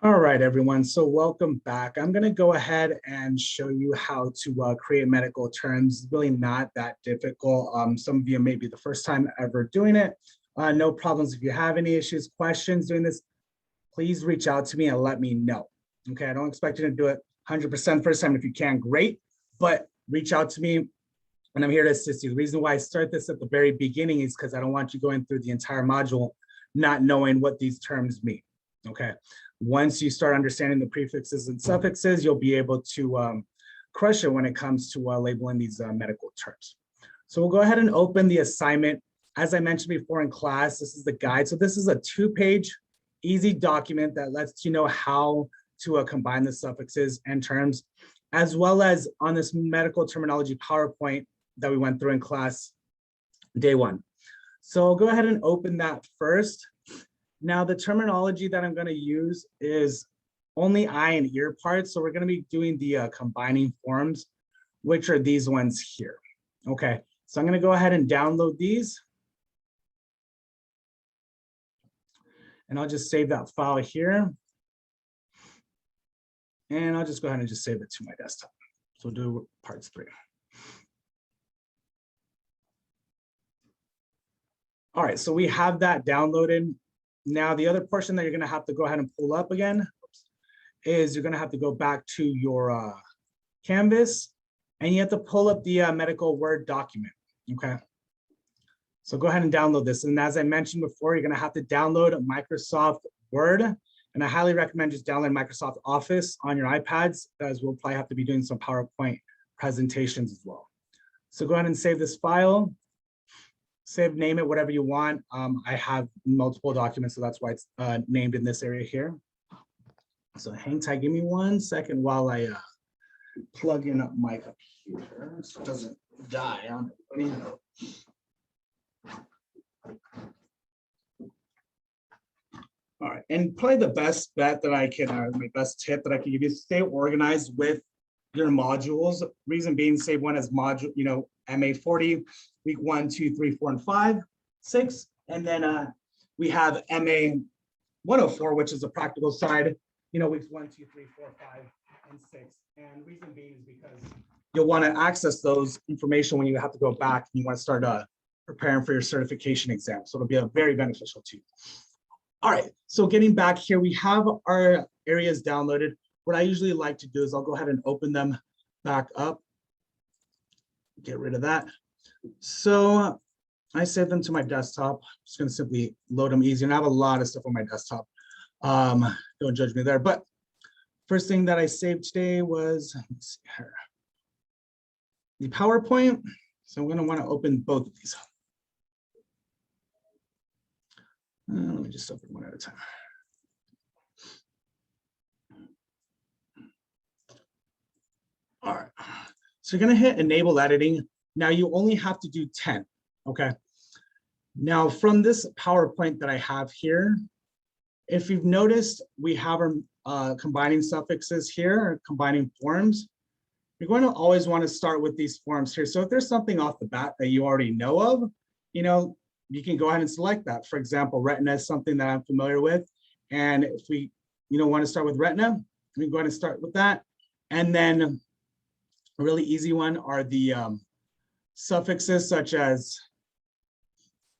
All right, everyone. So welcome back. I'm going to go ahead and show you how to create medical terms. Really not that difficult. Some of you may be the first time ever doing it. No problems. If you have any issues, questions doing this, please reach out to me and let me know. Okay, I don't expect you to do it 100% first time. If you can, great. But reach out to me and I'm here to assist you. The reason why I start this at the very beginning is because I don't want you going through the entire module not knowing what these terms mean. Okay. Once you start understanding the prefixes and suffixes, you'll be able to crush it when it comes to labeling these medical terms. So we'll go ahead and open the assignment. As I mentioned before in class, this is the guide. So this is a 2-page easy document that lets you know how to combine the suffixes and terms, as well as on this medical terminology PowerPoint that we went through in class day 1. So I'll go ahead and open that first. Now, the terminology that I'm going to use is only eye and ear parts. So we're going to be doing the combining forms, which are these ones here. Okay, so I'm going to go ahead and download these. And I'll just save that file here. And I'll just go ahead and just save it to my desktop. So we'll do parts 3. All right, so we have that downloaded. Now, the other portion that you're going to have to go ahead and pull up again is you're going to have to go back to your Canvas, and you have to pull up the medical Word document, okay? So go ahead and download this. And as I mentioned before, you're going to have to download Microsoft Word, and I highly recommend just downloading Microsoft Office on your iPads, as we'll probably have to be doing some PowerPoint presentations as well. So go ahead and save this file. Save, name it, whatever you want. I have multiple documents, so that's why it's named in this area here. So hang tight, give me 1 second while I plug in up my computer so it doesn't die on me. All right, and probably the best bet that I can, my best tip that I can give you is stay organized with your modules. Reason being, save one as module, MA 40, week 1, 2, 3, 4, and 5, 6. And then we have MA 104, which is the practical side, weeks 1, 2, 3, 4, 5, and 6. And reason being is because you'll want to access those information when you have to go back and you want to start preparing for your certification exam. So it'll be very beneficial to you. All right, so getting back here, we have our areas downloaded. What I usually like to do is I'll go ahead and open them back up. Get rid of that. So I saved them to my desktop. I'm just going to simply load them easy. And I have a lot of stuff on my desktop. Don't judge me there. But first thing that I saved today was, let's see here, the PowerPoint. So I'm going to want to open both of these. Let me just open one at a time. All right. So you're going to hit enable editing. Now you only have to do 10, okay? Now from this PowerPoint that I have here, if you've noticed, we have our combining suffixes here, or combining forms. You're going to always want to start with these forms here. So if there's something off the bat that you already know of, you can go ahead and select that. For example, retina is something that I'm familiar with. And if we, want to start with retina, we can go ahead and start with that. And then a really easy one are the suffixes such as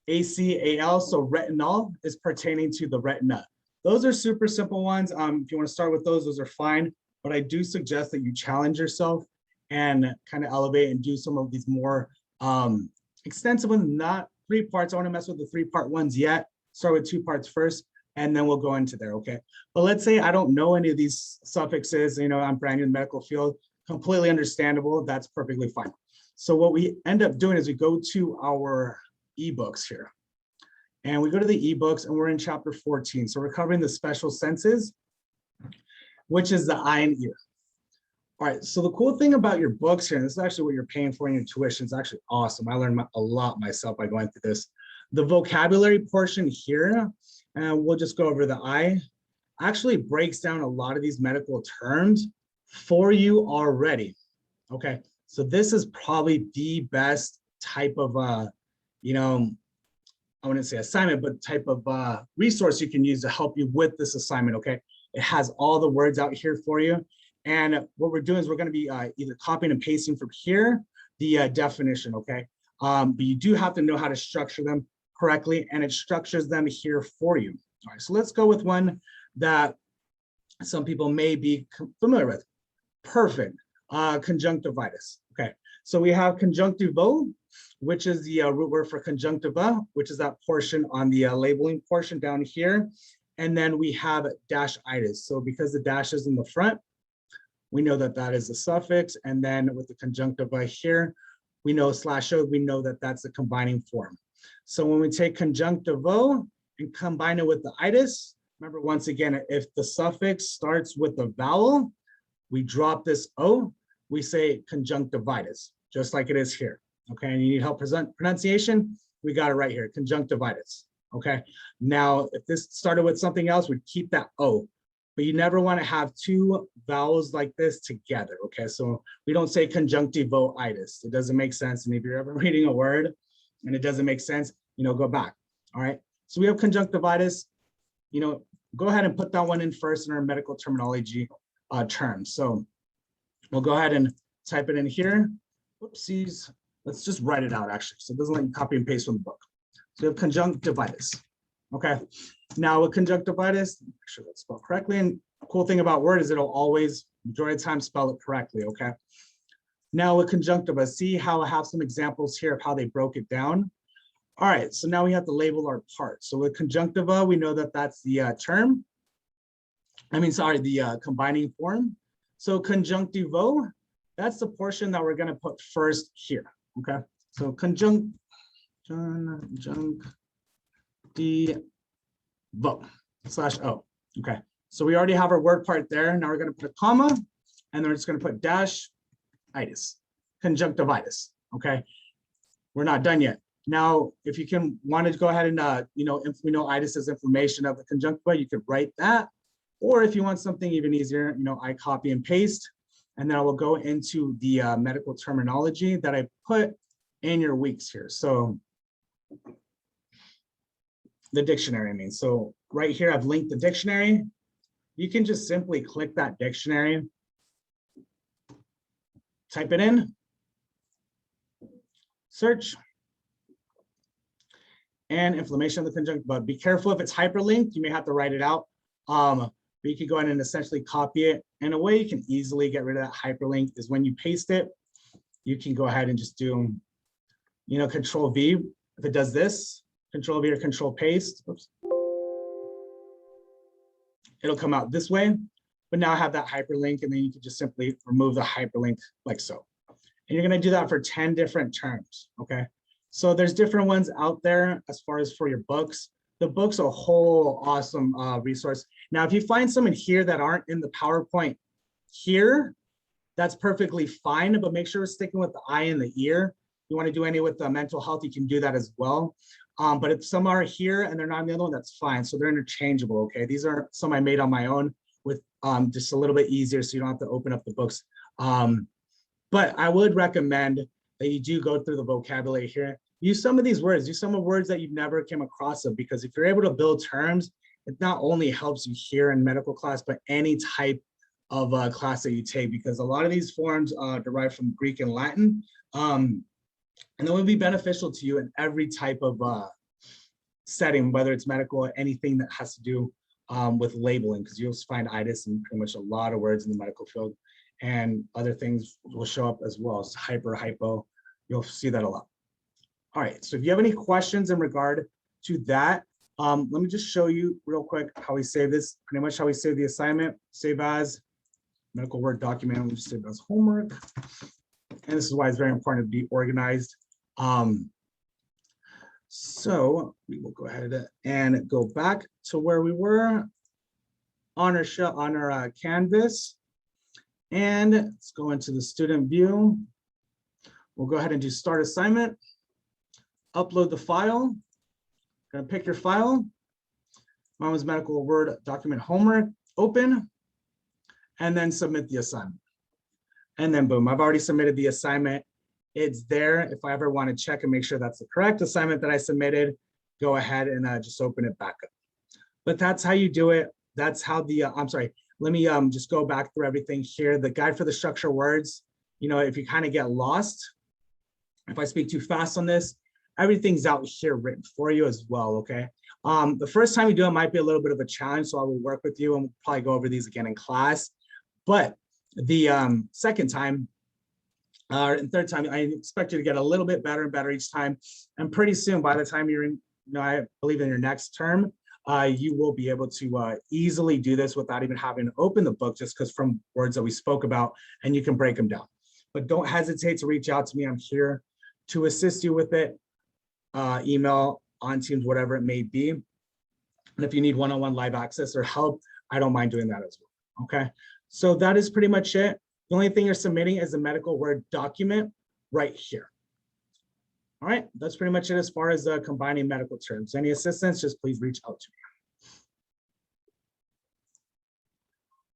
ACAL, so retinol is pertaining to the retina. Those are super simple ones. If you want to start with those are fine, but I do suggest that you challenge yourself and kind of elevate and do some of these more extensive ones, not 3 parts. I want to mess with the 3-part ones yet. Start with 2 parts first, and then we'll go into there, okay? But let's say I don't know any of these suffixes, I'm brand new in the medical field, completely understandable, that's perfectly fine. So what we end up doing is we go to our ebooks here. And we go to the ebooks and we're in chapter 14. So we're covering the special senses, which is the eye and ear. All right, so the cool thing about your books here, and this is actually what you're paying for in your tuition, is actually awesome. I learned a lot myself by going through this. The vocabulary portion here, and we'll just go over the eye, actually breaks down a lot of these medical terms for you already. Okay, so this is probably the best type of, I wouldn't say assignment, but type of resource you can use to help you with this assignment, okay? It has all the words out here for you. And what we're doing is we're going to be either copying and pasting from here the definition, okay? But you do have to know how to structure them correctly, and it structures them here for you. All right, so let's go with one that some people may be familiar with. Perfect, conjunctivitis. Okay, so we have conjunctivo, which is the root word for conjunctiva, which is that portion on the labeling portion down here. And then we have dash-itis. So because the dash is in the front, we know that that is a suffix. And then with the conjunctiva here, we know /o, we know that that's the combining form. So when we take conjunctivo and combine it with the itis, remember once again, if the suffix starts with the vowel, we drop this O, we say conjunctivitis, just like it is here. Okay, and you need help pronunciation, we got it right here, conjunctivitis. Okay, now if this started with something else, we'd keep that O, but you never want to have two vowels like this together. Okay, so we don't say conjunctivitis, it doesn't make sense. And if you're ever reading a word and it doesn't make sense, go back. All right, so we have conjunctivitis. Go ahead and put that one in first in our medical terminology terms. So we'll go ahead and type it in here. Whoopsies. Let's just write it out actually, so it doesn't let you copy and paste from the book. So we have conjunctivitis. Okay, now with conjunctivitis, make sure that's spelled correctly. And the cool thing about Word is it'll always, majority of the time, spell it correctly. Okay, now with conjunctiva, see how I have some examples here of how they broke it down. All right, so now we have to label our parts. So with conjunctiva, we know that that's the the combining form. So conjunctivo, that's the portion that we're going to put first here. Okay, so conjunctivo. /o. Okay, so we already have our word part there. Now we're going to put a comma, and then we're just going to put dash-itis, conjunctivitis. Okay, we're not done yet. Now, if you want to go ahead and if we know itis is inflammation of the conjunctiva, you could write that. Or if you want something even easier, I copy and paste, and then I will go into the medical terminology that I put in your weeks here. So the dictionary, so right here, I've linked the dictionary. You can just simply click that dictionary, type it in, search, and inflammation of the conjunctiva. Be careful if it's hyperlinked, you may have to write it out. But you can go ahead and essentially copy it. And a way you can easily get rid of that hyperlink is when you paste it, you can go ahead and just do, Control V. If it does this, Control V or Control Paste, oops, it'll come out this way. But now I have that hyperlink, and then you can just simply remove the hyperlink like so. And you're going to do that for 10 different terms. Okay, so there's different ones out there as far as for your books. The book's a whole awesome resource. Now, if you find some in here that aren't in the PowerPoint here, that's perfectly fine, but make sure we're sticking with the eye and the ear. You want to do any with mental health, you can do that as well. But if some are here and they're not in the other one, that's fine. So they're interchangeable, okay? These are some I made on my own with just a little bit easier so you don't have to open up the books. But I would recommend that you do go through the vocabulary here. Use some of these words, use some of the words that you've never came across of, because if you're able to build terms, it not only helps you here in medical class, but any type of class that you take, because a lot of these forms derive from Greek and Latin. And it will be beneficial to you in every type of setting, whether it's medical or anything that has to do with labeling, because you'll find itis in pretty much a lot of words in the medical field, and other things will show up as well. So hyper, hypo, you'll see that a lot. All right, so if you have any questions in regard to that, let me just show you real quick how we save this, pretty much how we save the assignment. Save as medical Word document, we just save as homework. And this is why it's very important to be organized. So we will go ahead and go back to where we were on our Canvas. And let's go into the student view. We'll go ahead and do start assignment. Upload the file. Gonna pick your file. Mine was medical Word document homework. Open, and then submit the assignment. And then boom, I've already submitted the assignment. It's there. If I ever want to check and make sure that's the correct assignment that I submitted, go ahead and just open it back up. But that's how you do it. that's how the, I'm sorry, let me just go back through everything here. The guide for the structure words, you know, if you kind of get lost, if I speak too fast on this, everything's out here written for you as well, okay? The first time you do it might be a little bit of a challenge, so I will work with you and we'll probably go over these again in class. But the second time, and third time, I expect you to get a little bit better and better each time. And pretty soon, by the time you're in, you know, I believe in your next term, you will be able to easily do this without even having to open the book, just because from words that we spoke about, and you can break them down. But don't hesitate to reach out to me. I'm here to assist you with it. Email, on Teams, whatever it may be. And if you need one-on-one live access or help, I don't mind doing that as well, okay? So that is pretty much it. The only thing you're submitting is a medical Word document right here. All right, that's pretty much it as far as combining medical terms. Any assistance, just please reach out to me.